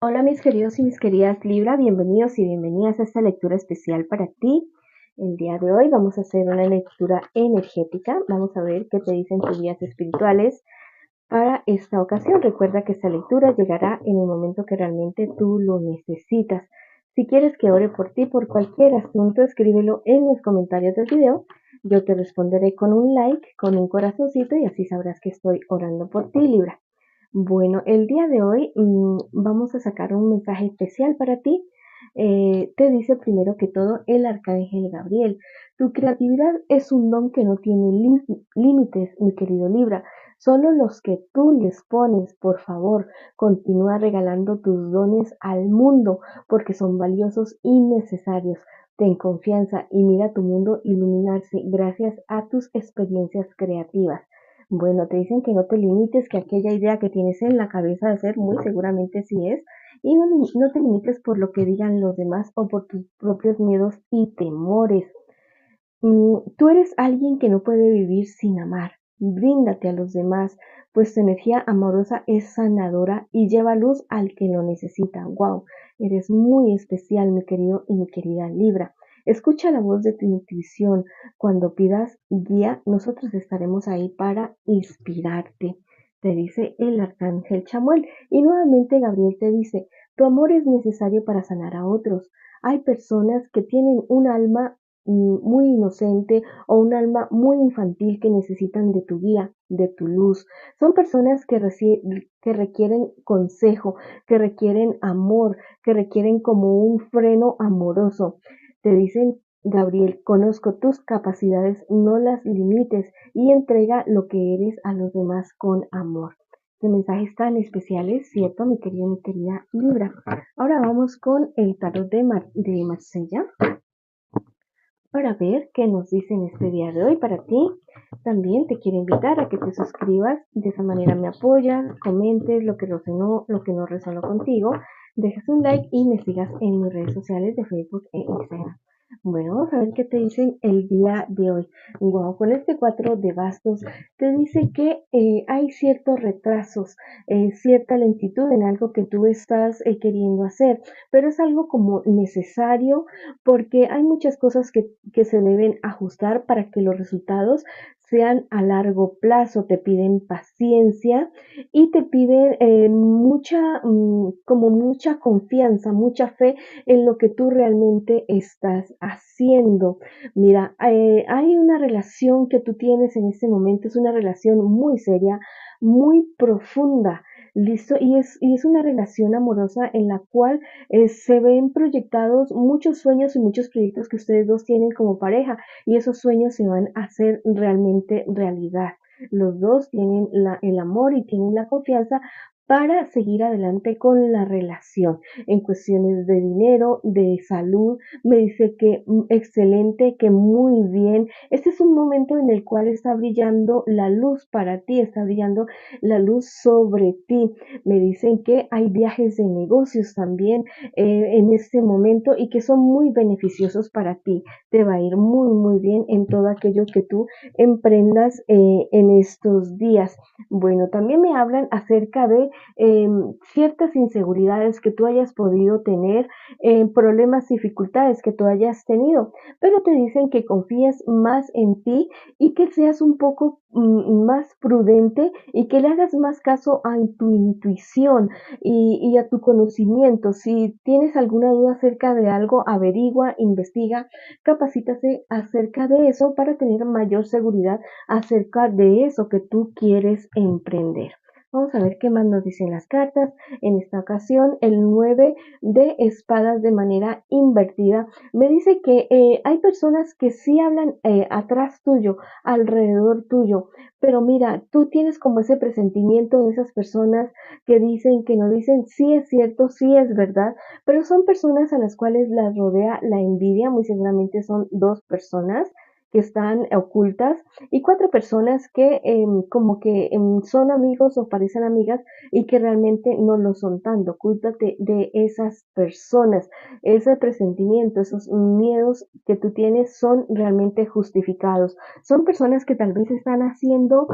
Hola mis queridos y mis queridas Libra, bienvenidos y bienvenidas a esta lectura especial para ti. El día de hoy vamos a hacer una lectura energética, vamos a ver qué te dicen tus guías espirituales para esta ocasión. Recuerda que esta lectura llegará en el momento que realmente tú lo necesitas. Si quieres que ore por ti por cualquier asunto, escríbelo en los comentarios del video. Yo te responderé con un like, con un corazoncito y así sabrás que estoy orando por ti, Libra. Bueno, el día de hoy vamos a sacar un mensaje especial para ti. Te dice primero que todo el arcángel Gabriel. Tu creatividad es un don que no tiene límites, mi querido Libra. Solo los que tú les pones, por favor, continúa regalando tus dones al mundo porque son valiosos y necesarios. Ten confianza y mira tu mundo iluminarse gracias a tus experiencias creativas. Bueno, te dicen que no te limites, que aquella idea que tienes en la cabeza de hacer, muy seguramente sí es, y no te limites por lo que digan los demás o por tus propios miedos y temores. Tú eres alguien que no puede vivir sin amar. Bríndate a los demás, pues tu energía amorosa es sanadora y lleva luz al que lo necesita. Wow, eres muy especial, mi querido y mi querida Libra. Escucha la voz de tu intuición. Cuando pidas guía, nosotros estaremos ahí para inspirarte. Te dice el arcángel Chamuel. Y nuevamente Gabriel te dice, tu amor es necesario para sanar a otros. Hay personas que tienen un alma muy inocente o un alma muy infantil que necesitan de tu guía, de tu luz. Son personas que requieren consejo, que requieren amor, que requieren como un freno amoroso. Te dicen, Gabriel, conozco tus capacidades, no las limites y entrega lo que eres a los demás con amor. Qué mensajes tan especiales, ¿cierto, mi querida Libra? Ahora vamos con el tarot de Marsella para ver qué nos dicen este día de hoy para ti. También te quiero invitar a que te suscribas, de esa manera me apoyas, comentes lo que no resonó contigo, dejes un like y me sigas en mis redes sociales de Facebook e Instagram. Bueno, vamos a ver qué te dicen el día de hoy. Wow, con este 4 de bastos te dice que hay ciertos retrasos, cierta lentitud en algo que tú estás queriendo hacer, pero es algo como necesario porque hay muchas cosas que se deben ajustar para que los resultados sean a largo plazo. Te piden paciencia y te piden como mucha confianza, mucha fe en lo que tú realmente estás haciendo. Mira, hay una relación que tú tienes en este momento, es una relación muy seria, muy profunda. Listo, y es una relación amorosa en la cual se ven proyectados muchos sueños y muchos proyectos que ustedes dos tienen como pareja y esos sueños se van a hacer realmente realidad. Los dos tienen el amor y tienen la confianza para seguir adelante con la relación. En cuestiones de dinero, de salud, me dice que excelente, que muy bien. Este es un momento en el cual está brillando la luz para ti, está brillando la luz sobre ti. Me dicen que hay viajes de negocios también en este momento y que son muy beneficiosos para ti. Te va a ir muy, muy bien en todo aquello que tú emprendas en estos días. Bueno, también me hablan acerca de eh, ciertas inseguridades que tú hayas podido tener, problemas, dificultades que tú hayas tenido, pero te dicen que confíes más en ti y que seas un poco más prudente y que le hagas más caso a tu intuición y a tu conocimiento. Si tienes alguna duda acerca de algo, averigua, investiga, capacítase acerca de eso para tener mayor seguridad acerca de eso que tú quieres emprender. Vamos a ver qué más nos dicen las cartas. En esta ocasión, el 9 de espadas de manera invertida. Me dice que hay personas que sí hablan atrás tuyo, alrededor tuyo, pero mira, tú tienes como ese presentimiento de esas personas que dicen, que no dicen, sí es cierto, sí es verdad, pero son personas a las cuales las rodea la envidia, muy seguramente son dos personas que están ocultas y 4 personas que como que son amigos o parecen amigas y que realmente no lo son tanto. Ocúltate de esas personas. Ese presentimiento, esos miedos que tú tienes son realmente justificados. Son personas que tal vez están haciendo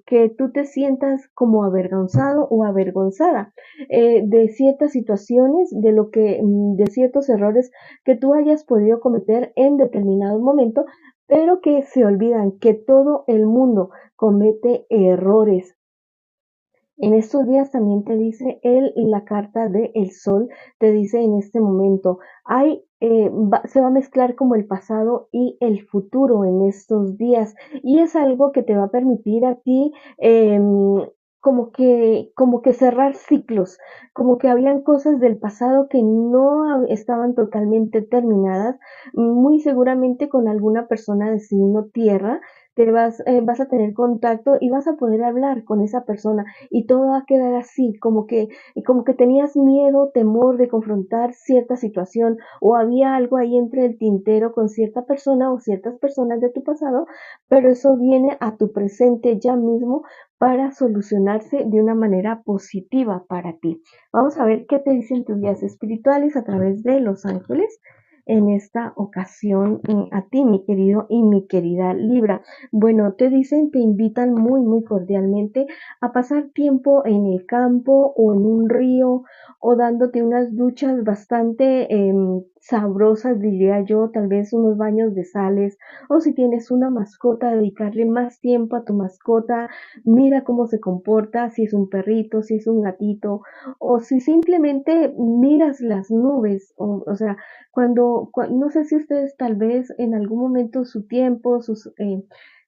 que tú te sientas como avergonzado o avergonzada de ciertas situaciones, de ciertos errores que tú hayas podido cometer en determinado momento, pero que se olvidan que todo el mundo comete errores. En estos días también te dice la carta de el sol, te dice en este momento, se va a mezclar como el pasado y el futuro en estos días y es algo que te va a permitir a ti como que cerrar ciclos, como que habían cosas del pasado que no estaban totalmente terminadas, muy seguramente con alguna persona de signo tierra, vas a tener contacto y vas a poder hablar con esa persona y todo va a quedar así, como que tenías miedo, temor de confrontar cierta situación o había algo ahí entre el tintero con cierta persona o ciertas personas de tu pasado, pero eso viene a tu presente ya mismo para solucionarse de una manera positiva para ti. Vamos a ver qué te dicen tus guías espirituales a través de los ángeles en esta ocasión a ti, mi querido y mi querida Libra. Bueno, te dicen, te invitan muy, muy cordialmente a pasar tiempo en el campo o en un río o dándote unas duchas bastante sabrosas, diría yo, tal vez unos baños de sales o si tienes una mascota, dedicarle más tiempo a tu mascota, mira cómo se comporta, si es un perrito, si es un gatito o si simplemente miras las nubes, o sea, no sé si ustedes tal vez en algún momento su tiempo,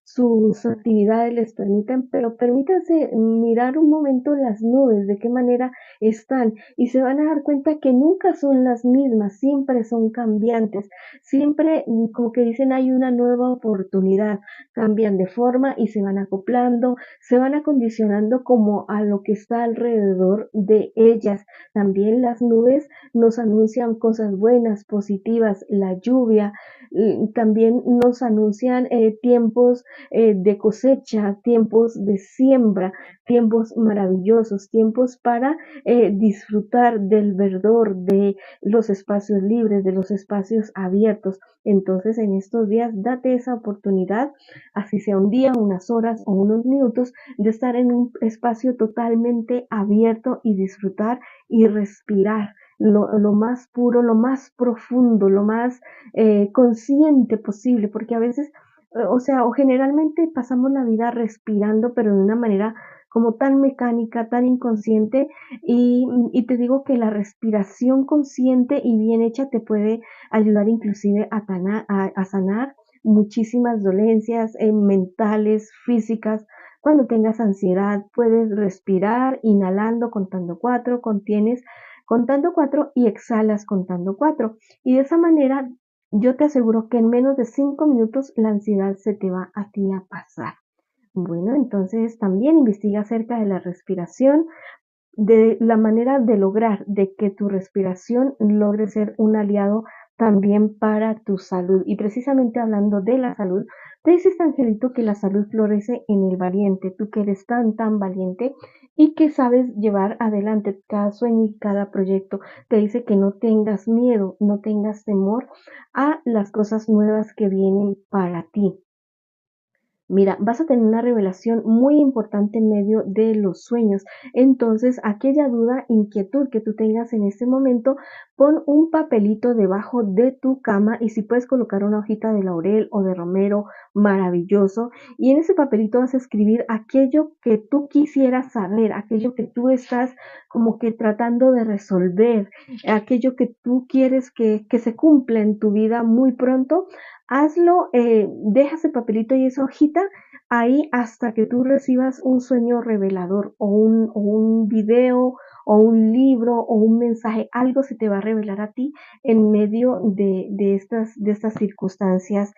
sus actividades les permiten, pero permítanse mirar un momento las nubes, de qué manera están, y se van a dar cuenta que nunca son las mismas, siempre son cambiantes, siempre como que dicen hay una nueva oportunidad, cambian de forma y se van acoplando, se van acondicionando como a lo que está alrededor de ellas. También las nubes nos anuncian cosas buenas, positivas, la lluvia, también nos anuncian tiempos de cosecha, tiempos de siembra, tiempos maravillosos, tiempos para disfrutar del verdor, de los espacios libres, de los espacios abiertos. Entonces, en estos días, date esa oportunidad, así sea un día, unas horas o unos minutos, de estar en un espacio totalmente abierto y disfrutar y respirar lo más puro, lo más profundo, lo más consciente posible, porque a veces, o sea, o generalmente pasamos la vida respirando, pero de una manera como tan mecánica, tan inconsciente, y te digo que la respiración consciente y bien hecha te puede ayudar inclusive a sanar muchísimas dolencias mentales, físicas. Cuando tengas ansiedad, puedes respirar inhalando, contando 4, contienes contando 4 y exhalas contando 4. Y de esa manera yo te aseguro que en menos de 5 minutos la ansiedad se te va a ti a pasar. Bueno, entonces también investiga acerca de la respiración, de la manera de lograr de que tu respiración logre ser un aliado también para tu salud. Y precisamente hablando de la salud, te dice este angelito que la salud florece en el valiente, tú que eres tan, tan valiente y que sabes llevar adelante cada sueño y cada proyecto. Te dice que no tengas miedo, no tengas temor a las cosas nuevas que vienen para ti. Mira, vas a tener una revelación muy importante en medio de los sueños. Entonces, aquella duda, inquietud que tú tengas en este momento, pon un papelito debajo de tu cama y si puedes colocar una hojita de laurel o de romero, maravilloso. Y en ese papelito vas a escribir aquello que tú quisieras saber, aquello que tú estás como que tratando de resolver, aquello que tú quieres que se cumpla en tu vida muy pronto. Hazlo, deja ese papelito y esa hojita ahí hasta que tú recibas un sueño revelador o un video o un libro o un mensaje, algo se te va a revelar a ti en medio de estas circunstancias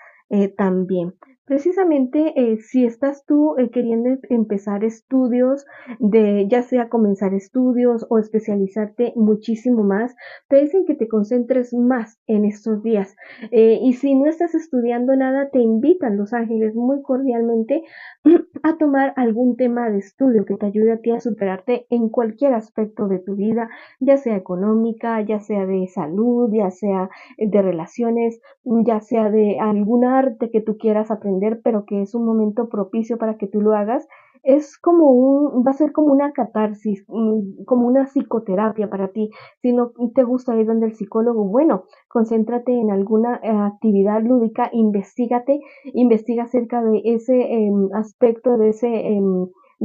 también. Precisamente, si estás tú queriendo empezar estudios, de ya sea comenzar estudios o especializarte muchísimo más, te dicen que te concentres más en estos días. Y si no estás estudiando nada, te invitan los ángeles muy cordialmente a tomar algún tema de estudio que te ayude a ti a superarte en cualquier aspecto de tu vida, ya sea económica, ya sea de salud, ya sea de relaciones, ya sea de algún arte que tú quieras aprender, pero que es un momento propicio para que tú lo hagas, es como va a ser como una catarsis, como una psicoterapia para ti. Si no te gusta ir donde el psicólogo, bueno, concéntrate en alguna actividad lúdica, investiga acerca de ese aspecto, de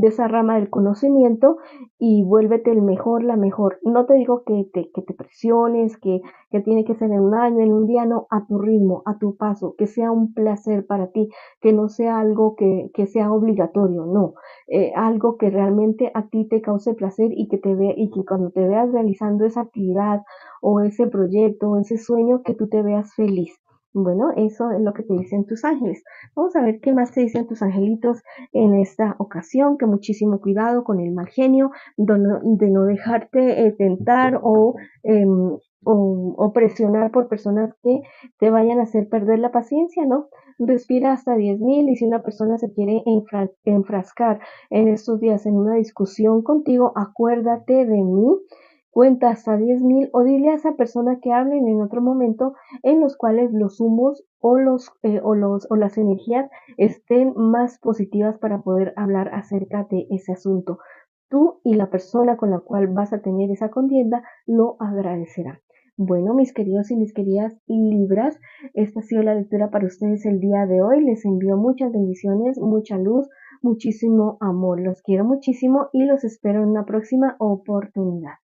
esa rama del conocimiento y vuélvete el mejor, la mejor. No te digo que te presiones, que tiene que ser en un año, en un día, no, a tu ritmo, a tu paso, que sea un placer para ti, que no sea algo que sea obligatorio, no, algo que realmente a ti te cause placer y que y que cuando te veas realizando esa actividad o ese proyecto o ese sueño, que tú te veas feliz. Bueno, eso es lo que te dicen tus ángeles. Vamos a ver qué más te dicen tus angelitos en esta ocasión, que muchísimo cuidado con el mal genio, de no dejarte tentar o presionar por personas que te vayan a hacer perder la paciencia, ¿no? Respira hasta 10,000 y si una persona se quiere enfrascar en estos días en una discusión contigo, acuérdate de mí, cuenta hasta 10,000 o dile a esa persona que hablen en otro momento en los cuales los humos o las energías estén más positivas para poder hablar acerca de ese asunto. Tú y la persona con la cual vas a tener esa contienda lo agradecerán. Bueno, mis queridos y mis queridas Libras, esta ha sido la lectura para ustedes el día de hoy. Les envío muchas bendiciones, mucha luz, muchísimo amor. Los quiero muchísimo y los espero en una próxima oportunidad.